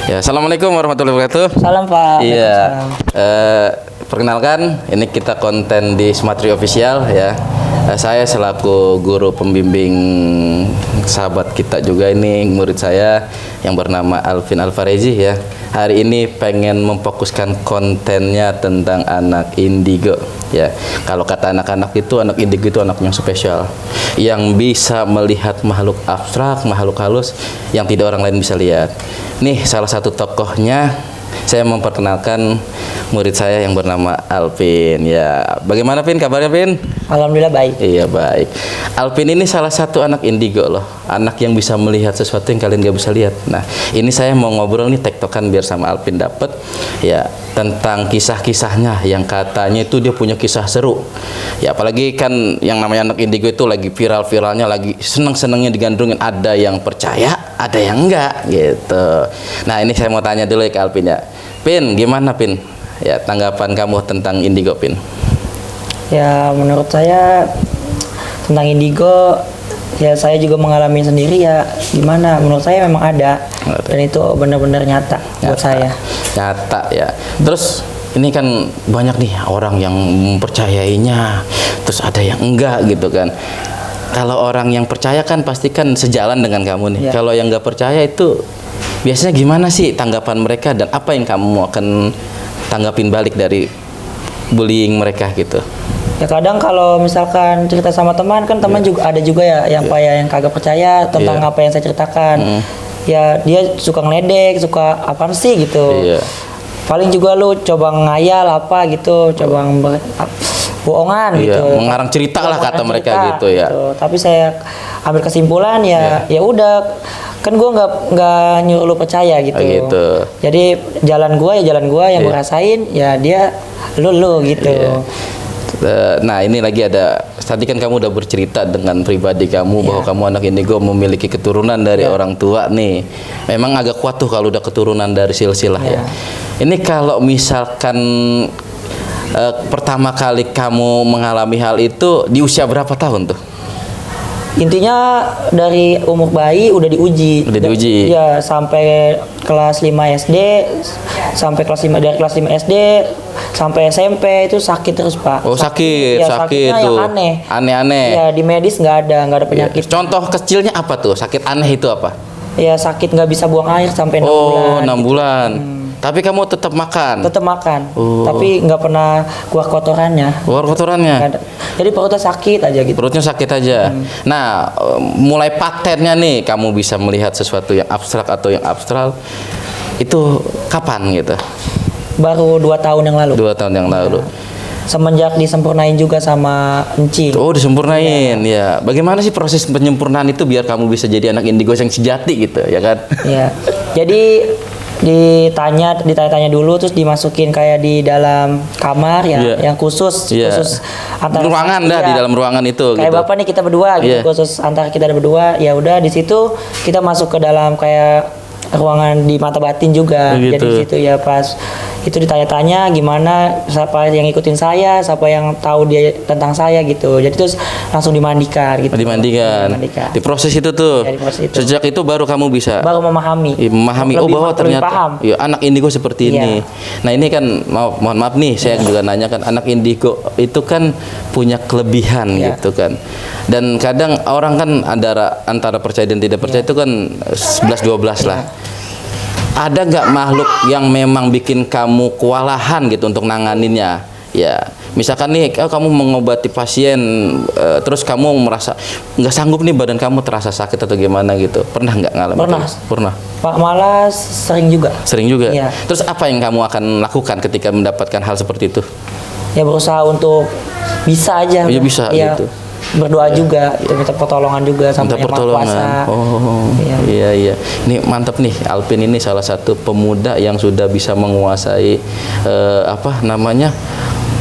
Ya, assalamualaikum warahmatullahi wabarakatuh. Salam Pak. Iya. Perkenalkan, ini kita konten di Smartry Official ya. Saya selaku guru pembimbing sahabat kita juga, ini murid saya yang bernama Alvin Alvarezi ya. Hari ini pengen memfokuskan kontennya tentang anak indigo ya. Kalau kata anak-anak itu, anak indigo itu anak yang spesial, yang bisa melihat makhluk abstrak, makhluk halus yang tidak orang lain bisa lihat. Nih salah satu tokohnya, saya memperkenalkan murid saya yang bernama Alvin ya. Bagaimana Pin, kabarnya Pin? Alhamdulillah baik. Iya baik. Alvin ini salah satu anak indigo loh, anak yang bisa melihat sesuatu yang kalian gak bisa lihat. Nah ini saya mau ngobrol nih, tektokan biar sama Alvin dapet ya, tentang kisah-kisahnya yang katanya itu dia punya kisah seru ya. Apalagi kan yang namanya anak indigo itu lagi viral-viralnya, lagi seneng-senengnya digandrungin. Ada yang percaya, ada yang enggak gitu. Nah ini saya mau tanya dulu ya ke Alvin ya. Pin, gimana Pin ya tanggapan kamu tentang indigo Pin? Ya menurut saya tentang indigo, ya saya juga mengalami sendiri ya. Gimana? Menurut saya memang ada, dan itu benar-benar nyata buat saya. Nyata ya. Terus ini kan banyak nih orang yang mempercayainya, terus ada yang enggak gitu kan. Kalau orang yang percaya kan pasti kan sejalan dengan kamu nih. Ya. Kalau yang enggak percaya itu biasanya gimana sih tanggapan mereka, dan apa yang kamu akan tanggapin balik dari bullying mereka gitu? Ya kadang kalau misalkan cerita sama teman kan, teman juga ada juga ya yang yang kagak percaya tentang apa yang saya ceritakan. Ya dia suka ngeledek, suka apaan sih gitu. Paling juga lu coba ngayal apa gitu, coba bohongan gitu. Mengarang cerita lah kata mereka gitu ya. Gitu. Tapi saya ambil kesimpulan ya udah, kan gue nggak nyuruh lu percaya gitu. Gitu. Jadi jalan gue yang gue rasain ya, dia lu gitu. Nah ini lagi ada, tadi kan kamu udah bercerita dengan pribadi kamu bahwa kamu anak indigo memiliki keturunan dari orang tua nih. Memang agak kuat tuh kalau udah keturunan dari silsilah ya. Ini kalau misalkan pertama kali kamu mengalami hal itu di usia berapa tahun tuh? Intinya dari umur bayi udah diuji. Udah diuji. Ya sampai kelas 5 SD, sampai kelas 5, dari kelas 5 SD sampai SMP itu sakit terus Pak. Oh sakit, ya, sakit tuh. Yang Aneh-aneh. Ya di medis nggak ada penyakit. Contoh kecilnya apa tuh? Sakit aneh itu apa? Ya sakit nggak bisa buang air sampai 6 bulan. 6 bulan. Tapi kamu tetap makan? Tetap makan. Tapi nggak pernah keluar kotorannya. Keluar kotorannya? Jadi perutnya sakit aja gitu. Perutnya sakit aja. Nah, mulai patennya nih kamu bisa melihat sesuatu yang abstrak atau yang abstral itu kapan gitu? Baru 2 tahun yang lalu. 2 tahun yang lalu. Semenjak disempurnain juga sama Encing. Oh, disempurnain ya. Bagaimana sih proses penyempurnaan itu biar kamu bisa jadi anak indigo yang sejati gitu, ya kan? Ya. Jadi ditanya-tanya dulu, terus dimasukin kayak di dalam kamar ya, yang khusus antar ruangan di dalam ruangan itu kayak gitu. Bapak nih, kita berdua gitu, khusus antara kita berdua. Ya udah di situ kita masuk ke dalam kayak ruangan di mata batin juga. Jadi di situ ya pas itu ditanya-tanya gimana, siapa yang ikutin saya, siapa yang tahu dia tentang saya gitu. Jadi terus langsung dimandikan gitu. Dimandikan. Di proses itu tuh. Ya, di proses itu. Sejak itu baru kamu bisa memahami. Oh bahwa ternyata ya, anak indigo seperti ini. Nah ini kan mohon maaf nih, saya juga nanya kan, anak indigo itu kan punya kelebihan gitu kan. Dan kadang orang kan antara percaya dan tidak percaya itu kan 11-12 lah. Ada nggak makhluk yang memang bikin kamu kewalahan gitu untuk nanganinnya? Ya, misalkan nih kamu mengobati pasien, terus kamu merasa nggak sanggup nih, badan kamu terasa sakit atau gimana gitu. Pernah nggak ngalamin? Pernah. Pak, malah sering juga. Sering juga. Ya. Terus apa yang kamu akan lakukan ketika mendapatkan hal seperti itu? Ya berusaha untuk bisa aja. Ya bisa gitu. Berdoa juga, minta pertolongan juga sama Yang Maha Kuasa. Iya. Ini mantap nih, Alvin ini salah satu pemuda yang sudah bisa menguasai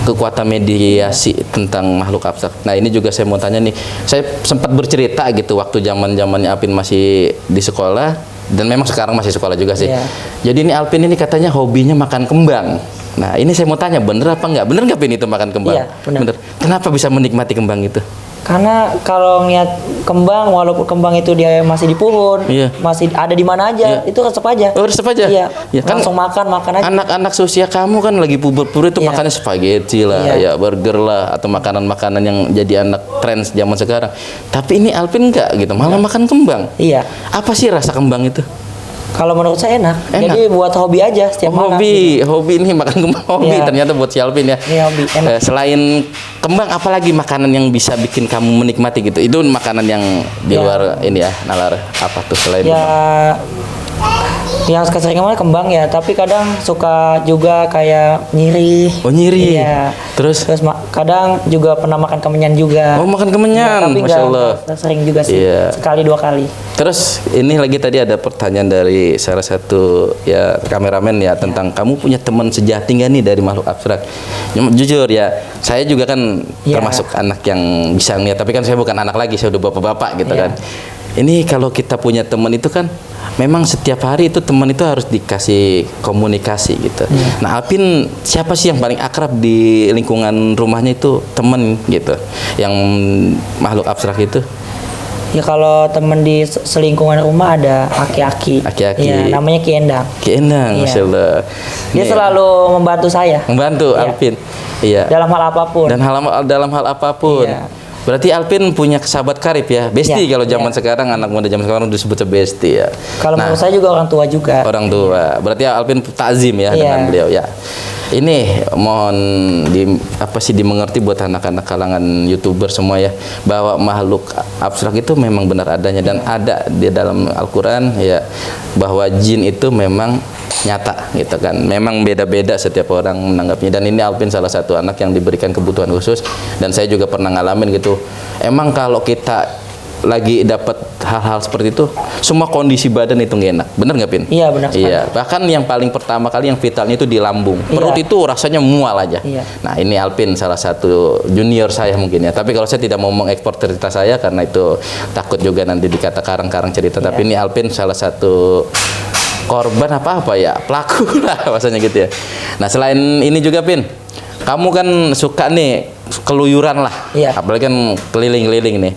kekuatan mediasi tentang makhluk abstrak. Nah ini juga saya mau tanya nih, saya sempat bercerita gitu waktu zamannya Alvin masih di sekolah, dan memang sekarang masih sekolah juga sih. Jadi ini Alvin ini katanya hobinya makan kembang. Nah ini saya mau tanya, bener apa enggak? Bener nggak Pin itu makan kembang? Iya, bener. Kenapa bisa menikmati kembang itu? Karena kalau ngeliat kembang, walaupun kembang itu dia masih di pohon, Iya. masih ada di mana aja, itu resep aja. Oh, resep aja? Iya. Ya, kan Langsung makan aja. anak-anak seusia kamu kan lagi puber-puber itu Iya. makannya spaghetti lah, Iya. ya burger lah, atau makanan-makanan yang jadi anak tren zaman sekarang. Tapi ini Alvin enggak gitu, malah makan kembang. Iya. Apa sih rasa kembang itu? Kalau menurut saya enak. Enak. Jadi buat hobi aja setiap malam. Hobi ini makan kembang hobi Iya. ternyata buat si Alvin ya. Iya, hobi, enak. Selain kembang, apalagi makanan yang bisa bikin kamu menikmati gitu? Itu makanan yang di Ya. luar ini ya, nalar. Apa tuh selain Ya, kembang? yang sering kemarin kembang ya, tapi kadang suka juga kayak nyiri. Oh, nyiri. Iya. Terus? Kadang juga pernah makan kemenyan juga. Oh, makan kemenyan. Iya, tapi Masya Allah. nggak sering juga sih. Iya. Sekali 2 kali. Terus ini lagi tadi ada pertanyaan dari salah satu ya kameramen ya tentang kamu punya teman sejati nggak nih dari makhluk abstrak? Jujur ya, saya juga kan Ya. termasuk anak yang bisa ngeliat, tapi kan saya bukan anak lagi, saya udah bapak-bapak gitu Ya. kan. Ini kalau kita punya teman itu kan memang setiap hari itu teman itu harus dikasih komunikasi gitu. Nah, Alvin siapa sih yang paling akrab di lingkungan rumahnya itu temen gitu, yang makhluk abstrak itu? Ya kalau temen di selingkungan rumah ada aki-aki. Aki-aki. Ya, namanya Ki Endang. Ki Endang, Iya. Masya Allah. Dia Nih, selalu membantu saya membantu Iya. Alvin. Iya. dalam hal apapun. Dan dalam hal apapun. Iya. Berarti Alvin punya sahabat karib ya, bestie Iya, kalau zaman iya. sekarang, anak muda zaman sekarang disebutnya bestie ya. Kalau Nah, menurut saya juga orang tua juga. orang tua. Berarti Alvin takzim ya Iya. dengan beliau ya. Ini mohon dimengerti buat anak-anak kalangan YouTuber semua ya, bahwa makhluk abstrak itu memang benar adanya dan ada di dalam Al-Qur'an ya, bahwa jin itu memang nyata gitu kan. Memang beda-beda setiap orang menanggapnya, dan ini Alvin salah satu anak yang diberikan kebutuhan khusus, dan saya juga pernah ngalamin gitu. Emang kalau kita lagi dapat hal-hal seperti itu, semua kondisi badan itu nggak enak, bener nggak Pin? Iya, benar sekali. Iya, bahkan yang paling pertama kali yang vitalnya itu di lambung, Iya. perut itu rasanya mual aja. Iya. Nah, ini Alvin salah satu junior saya mungkin ya, tapi kalau saya tidak mau mengekspor cerita saya karena itu takut juga nanti dikata karang-karang cerita. Iya. Tapi ini Alvin salah satu korban apa ya, pelaku lah bahasanya gitu ya. Nah, selain ini juga Pin, kamu kan suka nih keluyuran lah, Iya. apalagi kan keliling-keliling nih.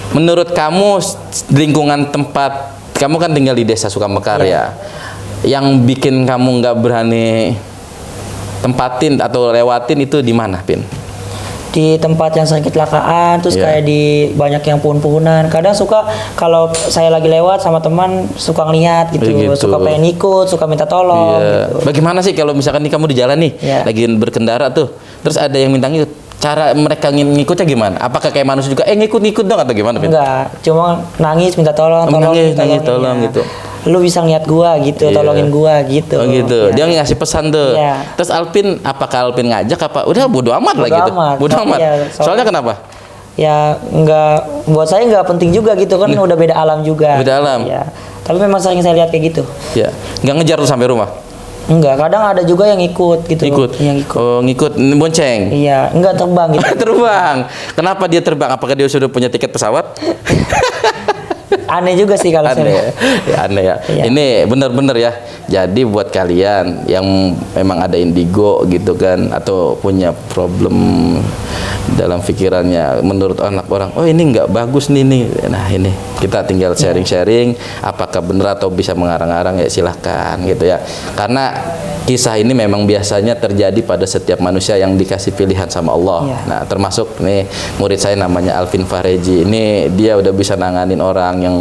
Menurut kamu lingkungan tempat kamu kan tinggal di desa Sukamekar ya, yang bikin kamu nggak berani tempatin atau lewatin itu di mana, Pin? Di tempat yang sering kecelakaan, terus Iya. kayak di banyak yang pohon-pohonan. Kadang suka kalau saya lagi lewat sama teman suka ngeliat gitu, Gitu. suka pengen ikut, suka minta tolong Iya. gitu. Bagaimana sih kalau misalkan nih kamu di jalan nih, Iya. lagi berkendara tuh, terus ada yang minta ngikut, cara mereka ngikutnya gimana? Apakah kayak manusia juga, ngikut-ngikut dong atau gimana, Pin? Enggak, cuma nangis minta tolong, Nangis, tolongin, tolong ya. gitu. Lu bisa ngeliat gua gitu, Iya. tolongin gua gitu. Oh gitu. Ya. Dia ngasih pesan tuh. Iya. Terus Alvin, apakah Alvin ngajak apa? Udah bodo amat lah Bodo gitu. amat. Bodo amat. Iya, Soalnya kenapa? Ya enggak, buat saya enggak penting juga gitu kan, udah beda alam juga. Beda alam. Iya. Tapi memang sering saya lihat kayak gitu. Ya, nggak ngejar tuh sampai rumah. Enggak, kadang ada juga yang ikut gitu. Ikut. Yang ikut. Oh, ngikut bonceng. Iya, enggak terbang gitu. Terbang. Kenapa dia terbang? Apakah dia sudah punya tiket pesawat? Aneh juga sih kalau saya. Aneh. Ya, aneh ya. Iya. Ini bener-bener ya. Jadi buat kalian yang memang ada indigo gitu kan, atau punya problem dalam pikirannya menurut anak orang, oh ini nggak bagus nih. Nah, ini kita tinggal sharing-sharing apakah benar atau bisa mengarang-arang, ya silahkan gitu ya. Karena kisah ini memang biasanya terjadi pada setiap manusia yang dikasih pilihan sama Allah. Iya. Nah, termasuk nih murid saya namanya Alvin Fareji. Ini dia udah bisa nanganin orang yang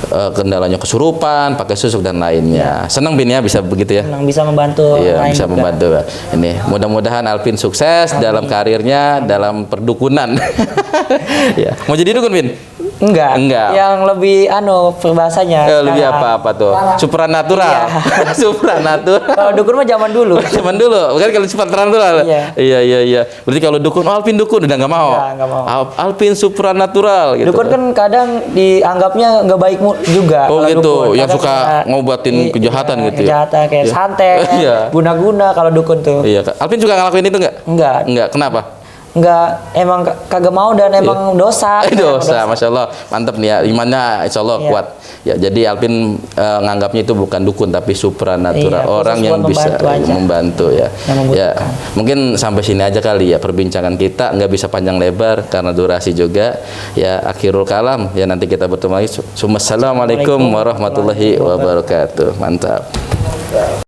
kendalanya kesurupan, pakai susuk dan lainnya. Senang Bin ya bisa begitu ya. Senang bisa membantu Iya, orang bisa juga. membantu. Ini mudah-mudahan Alvin sukses dalam karirnya, dalam perdukunan. Ya. Mau jadi dukun, Bin? Enggak. Enggak. Yang lebih perbahasanya. Lebih apa tuh? Supranatural. Iya. Supranatural. Kalau dukun mah zaman dulu. Cuman dulu, bukan kalau supranatural. Iya. Iya. Berarti kalau dukun, oh, Alvin dukun udah nggak mau. Nggak mau. Alvin supranatural gitu. Dukun kan kadang dianggapnya nggak baik juga. Oh kalau gitu, dukun. yang Kadang suka kayak- ngobatin kejahatan gitu ya? Kejahatan kayak Iya. santet, Iya. guna-guna kalau dukun tuh. Iya, Kak. Alvin juga ngelakuin itu nggak? Enggak. Enggak, kenapa? nggak emang kagak mau dan emang dosa. Dosa, masya Allah, mantap nih ya, imannya insya Allah Iya. kuat. Ya, jadi Alvin nganggapnya itu bukan dukun tapi supranatural, Iya, orang khusus yang buat bisa membantu aja. membantu ya. Yang membutuhkan. Ya, mungkin sampai sini aja kali ya perbincangan kita, nggak bisa panjang lebar karena durasi juga. Ya, akhirul kalam. Ya, nanti kita bertemu lagi. Assalamualaikum warahmatullahi wabarakatuh. Mantap.